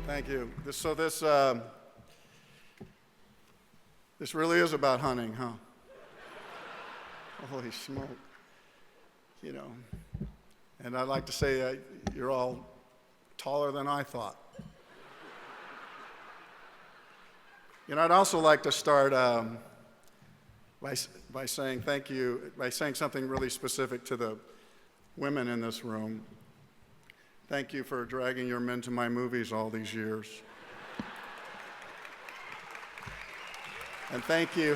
Thank you. This really is about hunting, huh? Holy smoke. You know, and I'd like to say you're all taller than I thought. You know, I'd also like to start by saying thank you, by saying something really specific to the women in this room. Thank you for dragging your men to my movies all these years. And thank you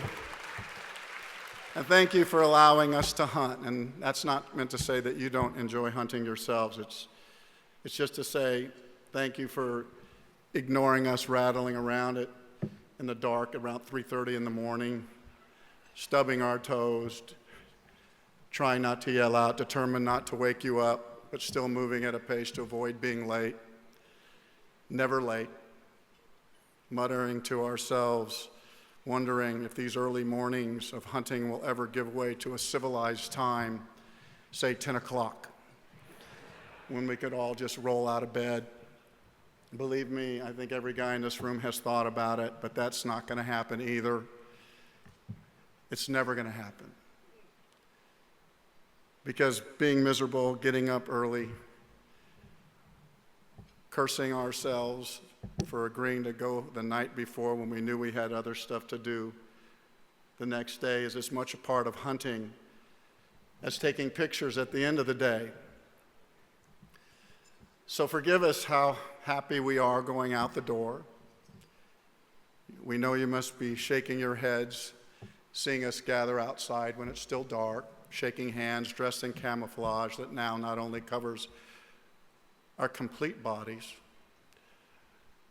for allowing us to hunt. And that's not meant to say that you don't enjoy hunting yourselves. It's just to say thank you for ignoring us rattling around it in the dark around 3:30 in the morning, stubbing our toes, trying not to yell out, determined not to wake you up, but still moving at a pace to avoid being late, never late, muttering to ourselves, wondering if these early mornings of hunting will ever give way to a civilized time, say 10 o'clock, when we could all just roll out of bed. Believe me, I think every guy in this room has thought about it, but that's not going to happen either. It's never going to happen. Because being miserable, getting up early, cursing ourselves for agreeing to go the night before when we knew we had other stuff to do the next day is as much a part of hunting as taking pictures at the end of the day. So forgive us how happy we are going out the door. We know you must be shaking your heads, seeing us gather outside when it's still dark, shaking hands, dressed in camouflage that now not only covers our complete bodies,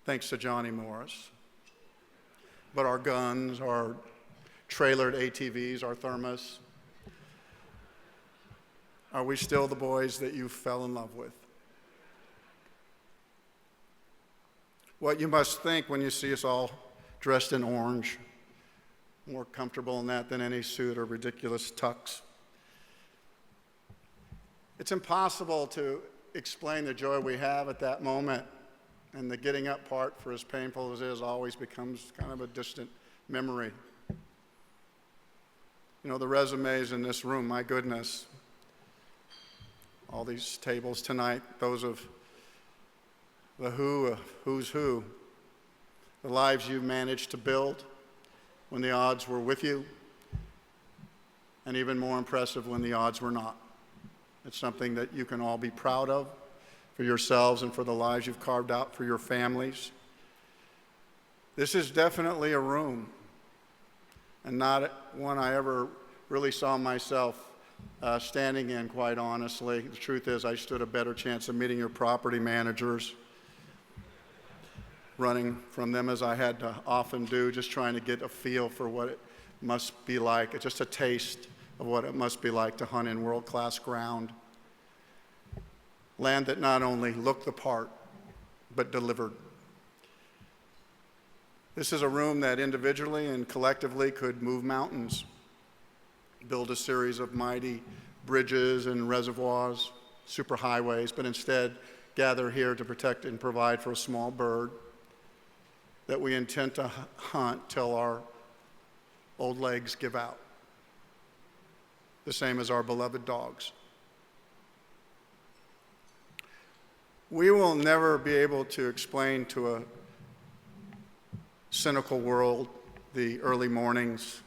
thanks to Johnny Morris, but our guns, our trailered ATVs, our thermos. Are we still the boys that you fell in love with? What you must think when you see us all dressed in orange, more comfortable in that than any suit or ridiculous tux. It's impossible to explain the joy we have at that moment, and the getting up part, for as painful as it is, always becomes kind of a distant memory. You know, the resumes in this room, my goodness, all these tables tonight, those of the who's who, the lives you managed to build when the odds were with you, and even more impressive when the odds were not. It's something that you can all be proud of for yourselves and for the lives you've carved out for your families. This is definitely a room, and not one I ever really saw myself standing in, quite honestly. The truth is, I stood a better chance of meeting your property managers, running from them as I had to often do, just trying to get a feel for what it must be like, just a taste of what it must be like to hunt in world-class ground. Land that not only looked the part, but delivered. This is a room that individually and collectively could move mountains, build a series of mighty bridges and reservoirs, superhighways, but instead gather here to protect and provide for a small bird that we intend to hunt till our old legs give out. The same as our beloved dogs. We will never be able to explain to a cynical world the early mornings,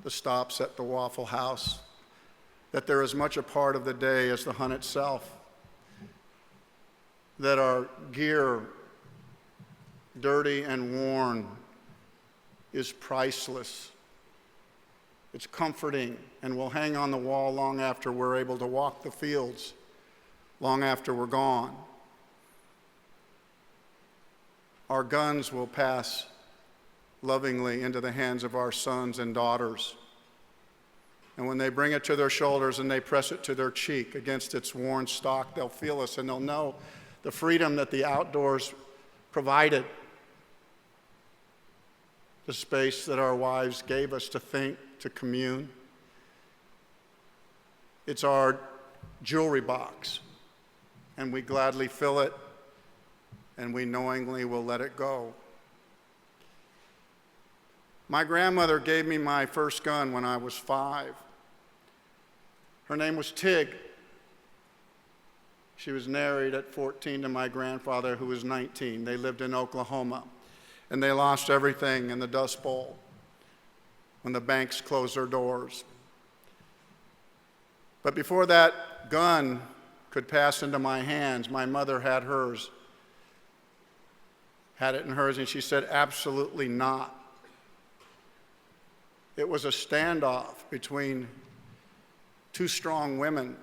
the stops at the Waffle House, that they're as much a part of the day as the hunt itself, that our gear, dirty and worn, is priceless. It's comforting and will hang on the wall long after we're able to walk the fields, long after we're gone. Our guns will pass lovingly into the hands of our sons and daughters. And when they bring it to their shoulders and they press it to their cheek against its worn stock, they'll feel us and they'll know the freedom that the outdoors provided, the space that our wives gave us to think, to commune. It's our jewelry box, and we gladly fill it and we knowingly will let it go. My grandmother gave me my first gun when I was 5. Her name was Tig. She was married at 14 to my grandfather, who was 19. They lived in Oklahoma, and they lost everything in the Dust Bowl when the banks closed their doors. But before that gun could pass into my hands, my mother had hers, had it in hers, and she said, absolutely not. It was a standoff between two strong women,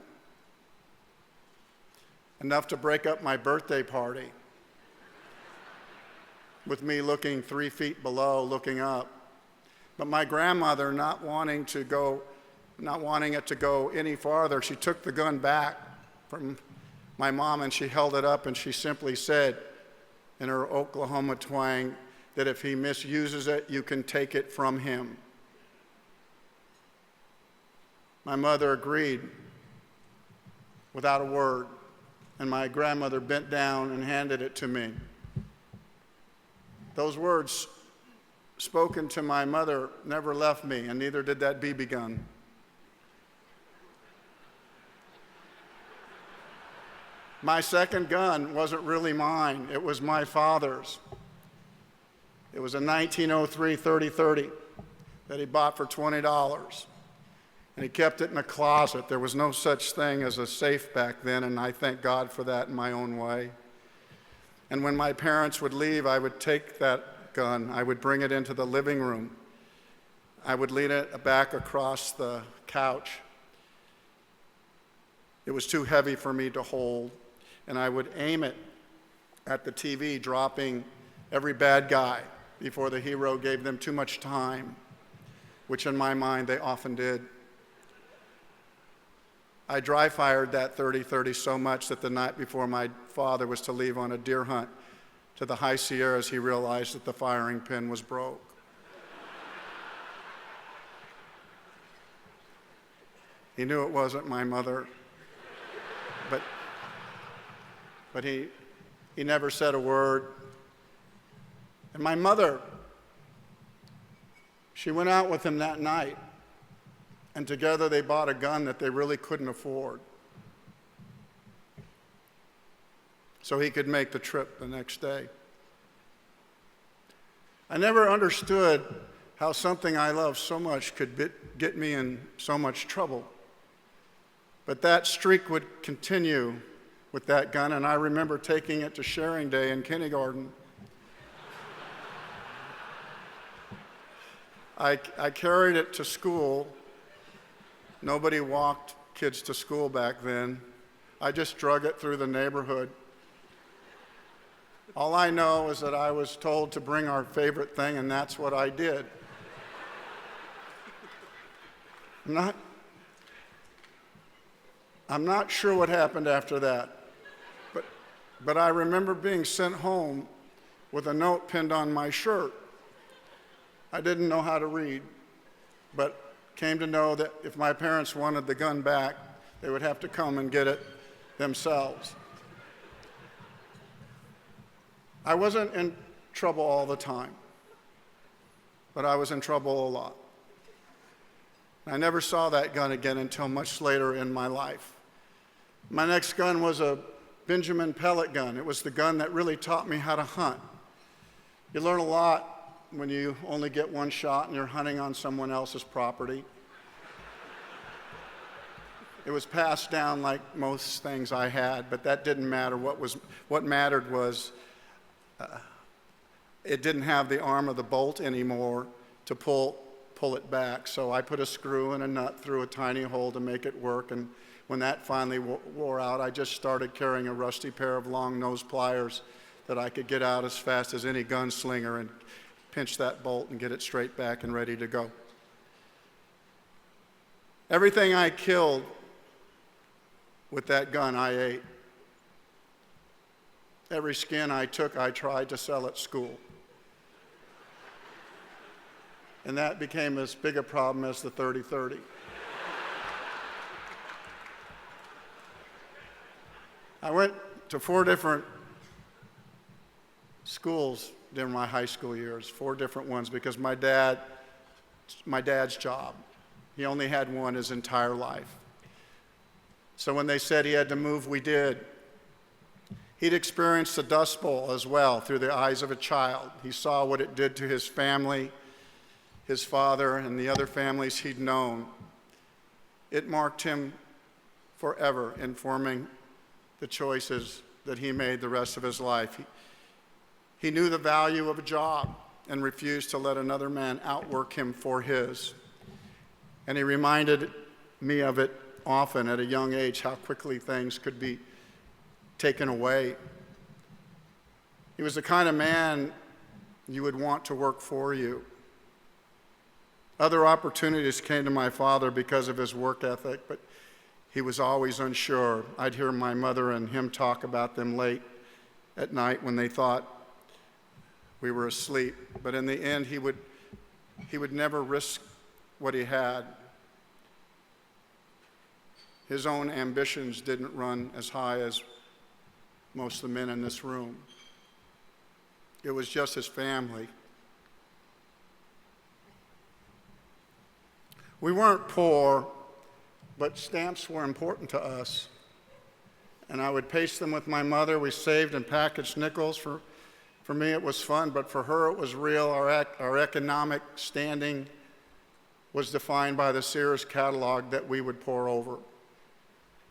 enough to break up my birthday party, with me looking 3 feet below, looking up. But my grandmother, not wanting it to go any farther, she took the gun back from my mom and she held it up and she simply said in her Oklahoma twang that if he misuses it, you can take it from him. My mother agreed without a word, and my grandmother bent down and handed it to me. Those words spoken to my mother never left me, and neither did that BB gun. My second gun wasn't really mine, it was my father's. It was a 1903 30-30 that he bought for $20. And he kept it in a closet. There was no such thing as a safe back then, and I thank God for that in my own way. And when my parents would leave, I would take that gun, I would bring it into the living room. I would lean it back across the couch. It was too heavy for me to hold, and I would aim it at the TV, dropping every bad guy before the hero gave them too much time, which in my mind they often did. I dry fired that 30-30 so much that the night before my father was to leave on a deer hunt to the high Sierras, he realized that the firing pin was broke. He knew it wasn't my mother, but he never said a word. And my mother, she went out with him that night, and together they bought a gun that they really couldn't afford, so he could make the trip the next day. I never understood how something I love so much could get me in so much trouble. But that streak would continue with that gun, and I remember taking it to sharing day in kindergarten. I carried it to school. Nobody walked kids to school back then. I just drug it through the neighborhood. All I know is that I was told to bring our favorite thing, and that's what I did. I'm not sure what happened after that, but I remember being sent home with a note pinned on my shirt. I didn't know how to read, but came to know that if my parents wanted the gun back, they would have to come and get it themselves. I wasn't in trouble all the time, but I was in trouble a lot. I never saw that gun again until much later in my life. My next gun was a Benjamin pellet gun. It was the gun that really taught me how to hunt. You learn a lot when you only get one shot and you're hunting on someone else's property. It was passed down like most things I had, but that didn't matter. What mattered was it didn't have the arm of the bolt anymore to pull it back. So I put a screw and a nut through a tiny hole to make it work, and when that finally wore out, I just started carrying a rusty pair of long nose pliers that I could get out as fast as any gunslinger and pinch that bolt and get it straight back and ready to go. Everything I killed with that gun, I ate. Every skin I took, I tried to sell at school. And that became as big a problem as the 30-30. I went to 4 different schools during my high school years, 4 different ones, because my dad's job, he only had one his entire life. So when they said he had to move, we did. He'd experienced the Dust Bowl as well through the eyes of a child. He saw what it did to his family, his father, and the other families he'd known. It marked him forever in forming the choices that he made the rest of his life. He knew the value of a job and refused to let another man outwork him for his. And he reminded me of it often at a young age, how quickly things could be taken away. He was the kind of man you would want to work for you. Other opportunities came to my father because of his work ethic, but he was always unsure. I'd hear my mother and him talk about them late at night when they thought we were asleep. But in the end, he would never risk what he had. His own ambitions didn't run as high as most of the men in this room. It was just his family. We weren't poor, but stamps were important to us. And I would paste them with my mother. We saved and packaged nickels. For me, it was fun, but for her, it was real. Our economic standing was defined by the Sears catalog that we would pore over.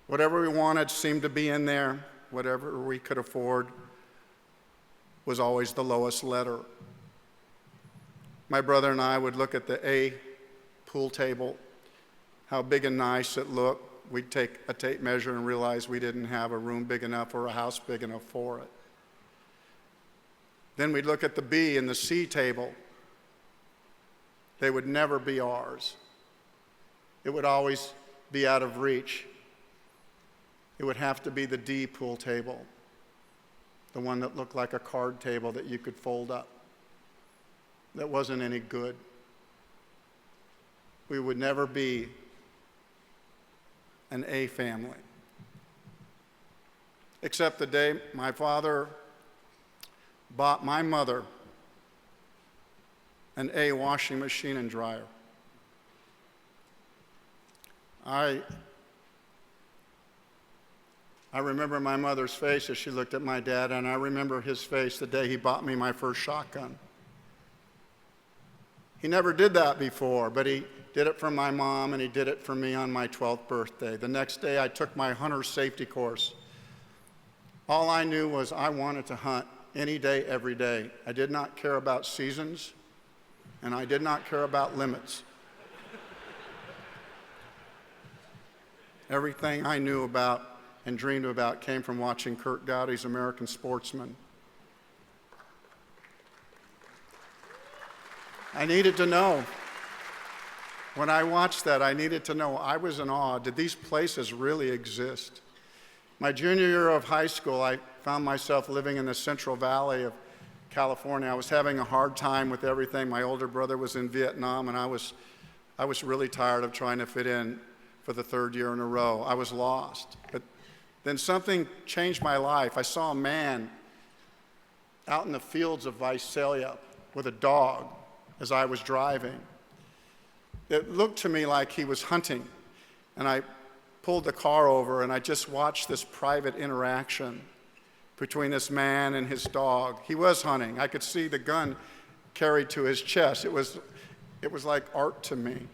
Whatever we wanted seemed to be in there. Whatever we could afford was always the lowest letter. My brother and I would look at the A pool table, how big and nice it looked. We'd take a tape measure and realize we didn't have a room big enough or a house big enough for it. Then we'd look at the B and the C table. They would never be ours. It would always be out of reach. It would have to be the D pool table, the one that looked like a card table that you could fold up, that wasn't any good. We would never be an A family. Except the day my father bought my mother an A washing machine and dryer. I remember my mother's face as she looked at my dad, and I remember his face the day he bought me my first shotgun. He never did that before, but he did it for my mom, and he did it for me on my 12th birthday. The next day, I took my hunter's safety course. All I knew was I wanted to hunt any day, every day. I did not care about seasons, and I did not care about limits. Everything I knew about and dreamed about came from watching Kurt Dowdy's American Sportsman. I needed to know. When I watched that, I needed to know. I was in awe. Did these places really exist? My junior year of high school, I found myself living in the Central Valley of California. I was having a hard time with everything. My older brother was in Vietnam, and I was really tired of trying to fit in for the 3rd year in a row. I was lost. But then something changed my life. I saw a man out in the fields of Visalia with a dog as I was driving. It looked to me like he was hunting, and I pulled the car over, and I just watched this private interaction between this man and his dog. He was hunting. I could see the gun carried to his chest. It was like art to me. It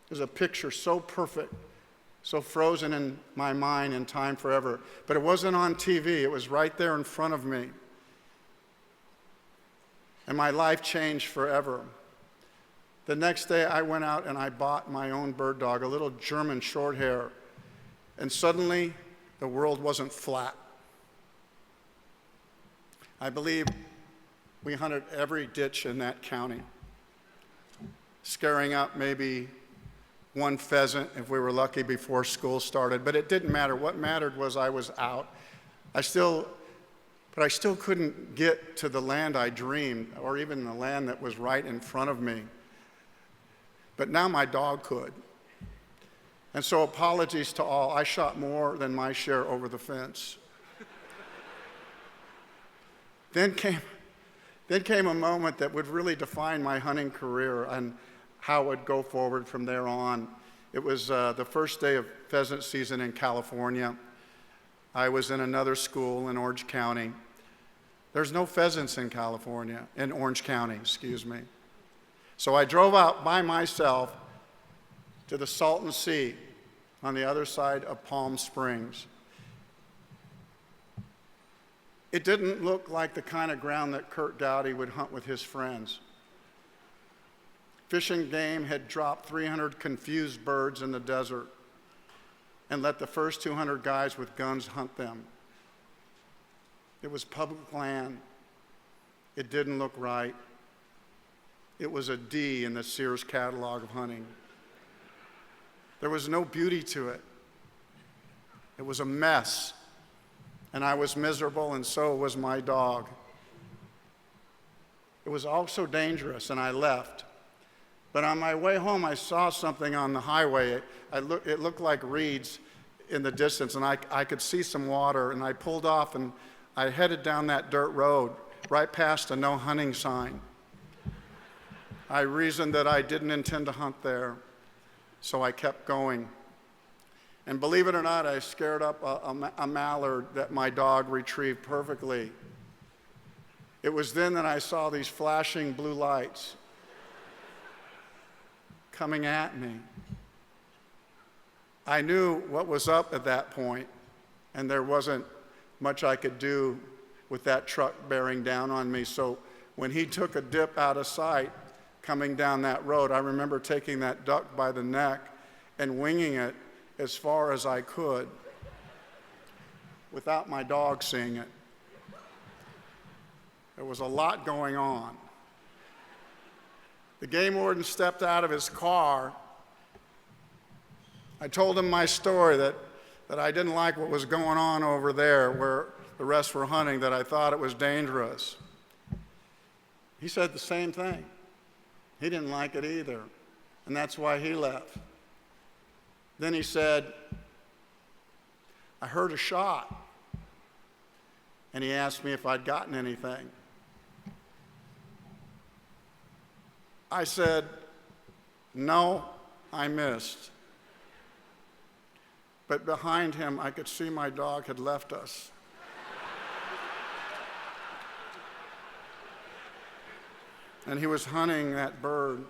was a picture so perfect, so frozen in my mind in time forever. But it wasn't on TV. It was right there in front of me. And my life changed forever. The next day, I went out and I bought my own bird dog, a little German short hair. And suddenly, the world wasn't flat. I believe we hunted every ditch in that county, scaring up maybe one pheasant if we were lucky before school started. But it didn't matter. What mattered was I was out. But I still couldn't get to the land I dreamed, or even the land that was right in front of me. But now my dog could. And so apologies to all. I shot more than my share over the fence. Then came a moment that would really define my hunting career and how it would go forward from there on. It was the first day of pheasant season in California. I was in another school in Orange County. There's no pheasants in California, in Orange County, excuse me. So I drove out by myself to the Salton Sea on the other side of Palm Springs. It didn't look like the kind of ground that Kurt Dowdy would hunt with his friends. Fish and Game had dropped 300 confused birds in the desert and let the first 200 guys with guns hunt them. It was public land. It didn't look right. It was a D in the Sears catalog of hunting. There was no beauty to it. It was a mess. And I was miserable, and so was my dog. It was also dangerous, and I left. But on my way home, I saw something on the highway. It looked like reeds in the distance, and I could see some water, and I pulled off, and I headed down that dirt road right past a no hunting sign. I reasoned that I didn't intend to hunt there, so I kept going. And believe it or not, I scared up a mallard that my dog retrieved perfectly. It was then that I saw these flashing blue lights coming at me. I knew what was up at that point, and there wasn't much I could do with that truck bearing down on me. So when he took a dip out of sight coming down that road, I remember taking that duck by the neck and winging it as far as I could without my dog seeing it. There was a lot going on. The game warden stepped out of his car. I told him my story that I didn't like what was going on over there where the rest were hunting, that I thought it was dangerous. He said the same thing. He didn't like it either, and that's why he left. Then he said, I heard a shot, and he asked me if I'd gotten anything. I said, no, I missed. But behind him, I could see my dog had left us. And he was hunting that bird.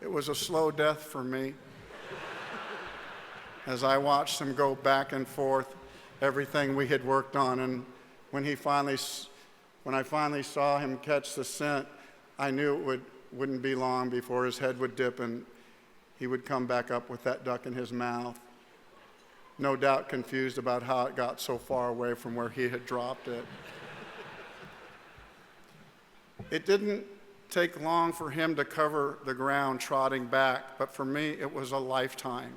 It was a slow death for me as I watched him go back and forth, everything we had worked on. And when I finally saw him catch the scent, I knew it wouldn't be long before his head would dip and he would come back up with that duck in his mouth, no doubt confused about how it got so far away from where he had dropped it. It didn't take long for him to cover the ground trotting back, but for me it was a lifetime.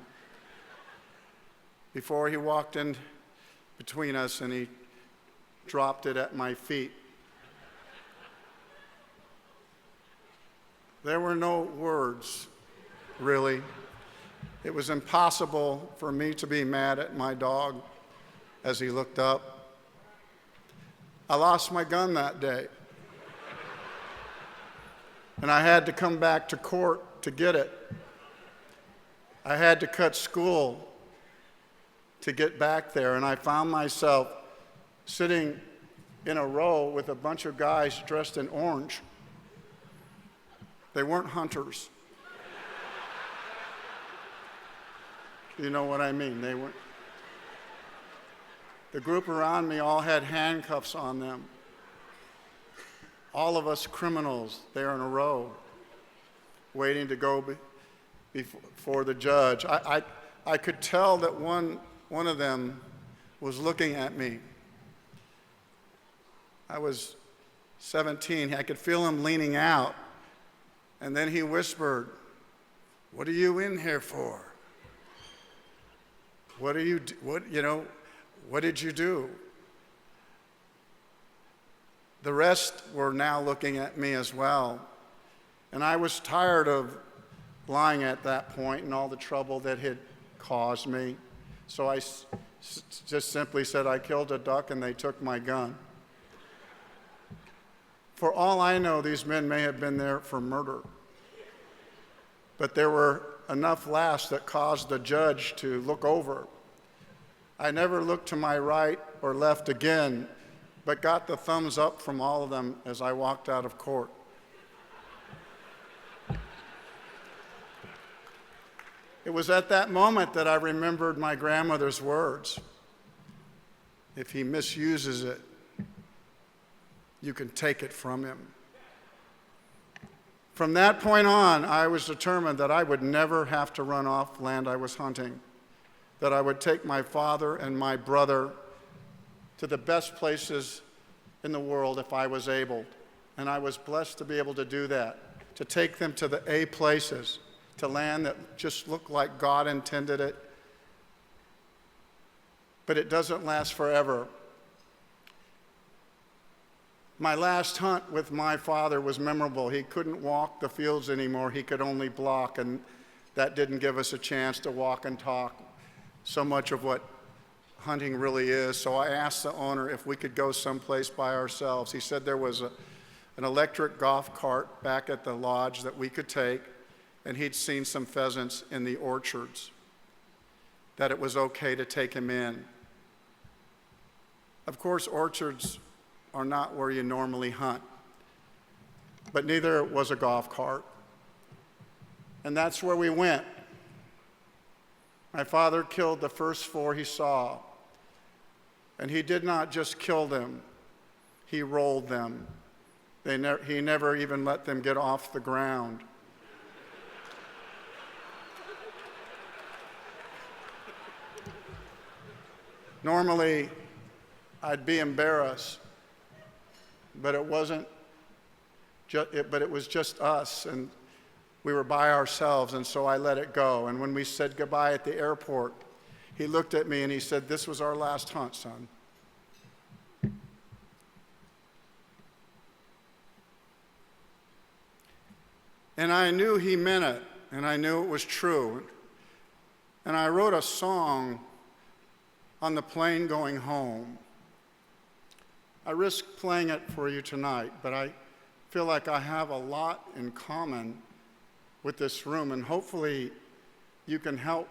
Before he walked in between us and he dropped it at my feet. There were no words, really. It was impossible for me to be mad at my dog as he looked up. I lost my gun that day, and I had to come back to court to get it. I had to cut school to get back there, and I found myself sitting in a row with a bunch of guys dressed in orange. They weren't hunters. You know what I mean? They weren't. The group around me all had handcuffs on them. All of us criminals there in a row, waiting to go before the judge. I could tell that one of them was looking at me. I was 17. I could feel him leaning out. And then he whispered, "What are you in here for? What did you do?" The rest were now looking at me as well. And I was tired of lying at that point and all the trouble that had caused me. So I just simply said, "I killed a duck and they took my gun." For all I know, these men may have been there for murder. But there were enough laughs that caused the judge to look over. I never looked to my right or left again, but got the thumbs up from all of them as I walked out of court. It was at that moment that I remembered my grandmother's words. If he misuses it, you can take it from him. From that point on, I was determined that I would never have to run off land I was hunting, that I would take my father and my brother to the best places in the world if I was able. And I was blessed to be able to do that, to take them to the A places, to land that just looked like God intended it. But it doesn't last forever. My last hunt with my father was memorable. He couldn't walk the fields anymore. He could only block, and that didn't give us a chance to walk and talk so much of what hunting really is. So I asked the owner if we could go someplace by ourselves. He said there was an electric golf cart back at the lodge that we could take, and he'd seen some pheasants in the orchards, that it was okay to take him in. Of course, orchards are not where you normally hunt, but neither was a golf cart. And that's where we went. My father killed the first 4 he saw, and he did not just kill them, he rolled them. He never even let them get off the ground. Normally, I'd be embarrassed, but it wasn't. But it was just us, and we were by ourselves, and so I let it go. And when we said goodbye at the airport, he looked at me and he said, "This was our last hunt, son." And I knew he meant it, and I knew it was true. And I wrote a song on the plane going home. I risk playing it for you tonight, but I feel like I have a lot in common with this room, and hopefully you can help.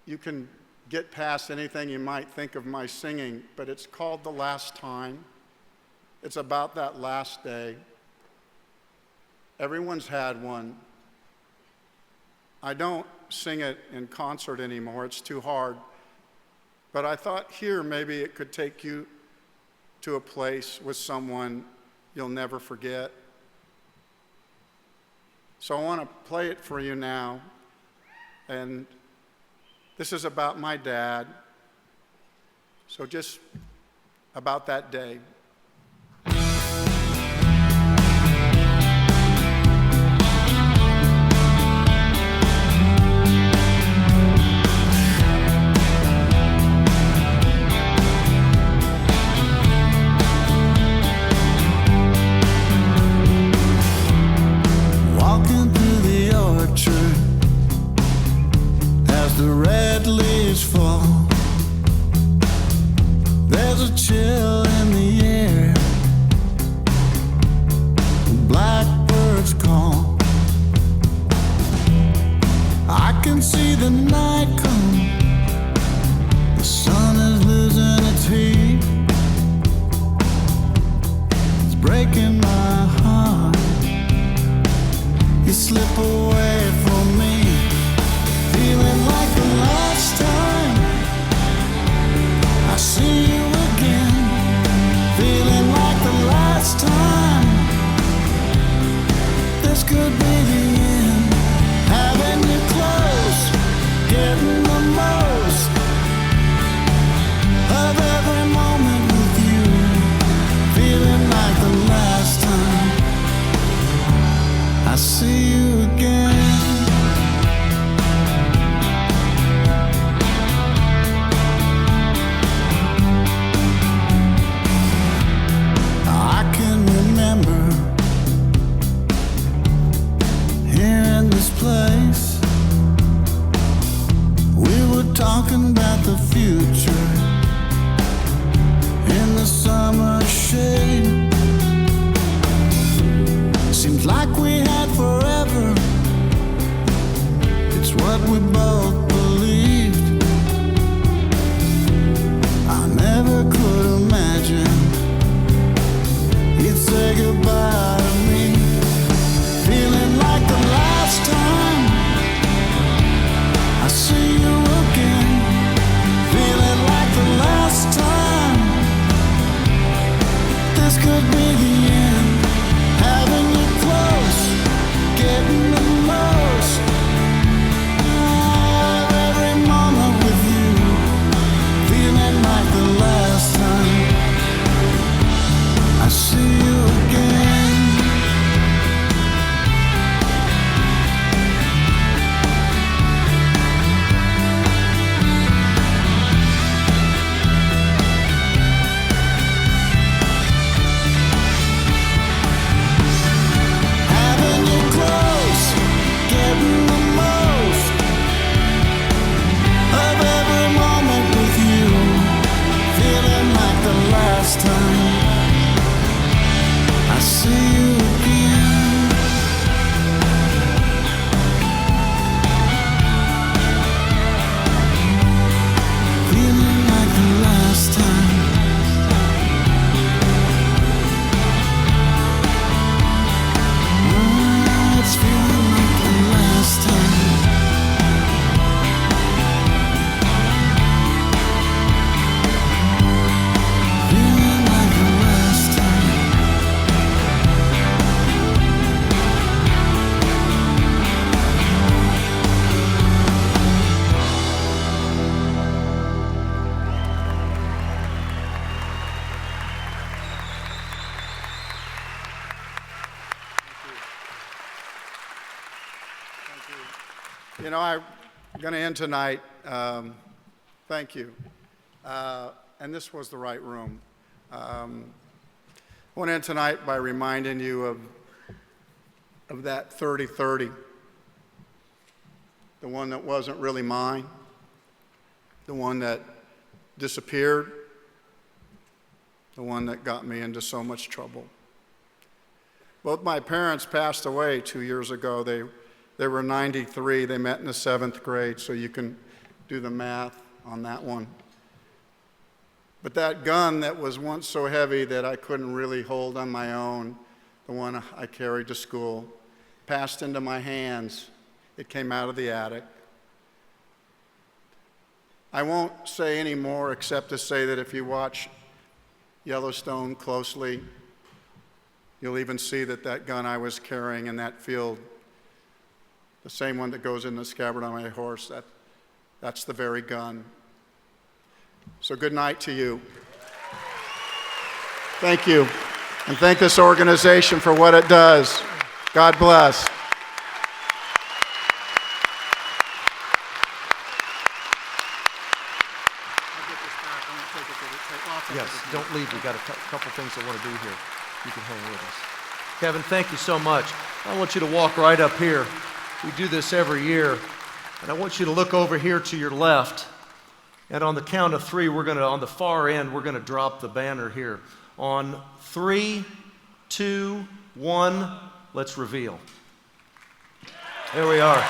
You can get past anything you might think of my singing, but it's called The Last Time. It's about that last day. Everyone's had one. I don't sing it in concert anymore, it's too hard. But I thought here maybe it could take you to a place with someone you'll never forget. So I want to play it for you now. And this is about my dad. So just about that day. The red leaves fall. There's a chill in the air. Blackbirds call. I can see the night come. The sun is losing its heat. It's breaking my heart. You slip away from me, feeling like the last time I see you again. Feeling like the last time this could be the end. Having you close, getting the most of every moment with you. Feeling like the last time I see you again. You know, I'm going to end tonight. Thank you. And this was the right room. I want to end tonight by reminding you of that 30-30, the one that wasn't really mine, the one that disappeared, the one that got me into so much trouble. Both my parents passed away 2 years ago. They were 93. They met in the 7th grade, so you can do the math on that one. But that gun that was once so heavy that I couldn't really hold on my own, the one I carried to school, passed into my hands. It came out of the attic. I won't say any more except to say that if you watch Yellowstone closely, you'll even see that that gun I was carrying in that field, the same one that goes in the scabbard on my horse, that's the very gun. So good night to you. Thank you. And thank this organization for what it does. God bless. Yes, don't leave. We've got a couple things I want to do here. You can hang with us. Kevin, thank you so much. I want you to walk right up here. We do this every year. And I want you to look over here to your left. And on the count of 3, on the far end, we're going to drop the banner here. On 3, 2, 1, let's reveal. There we are.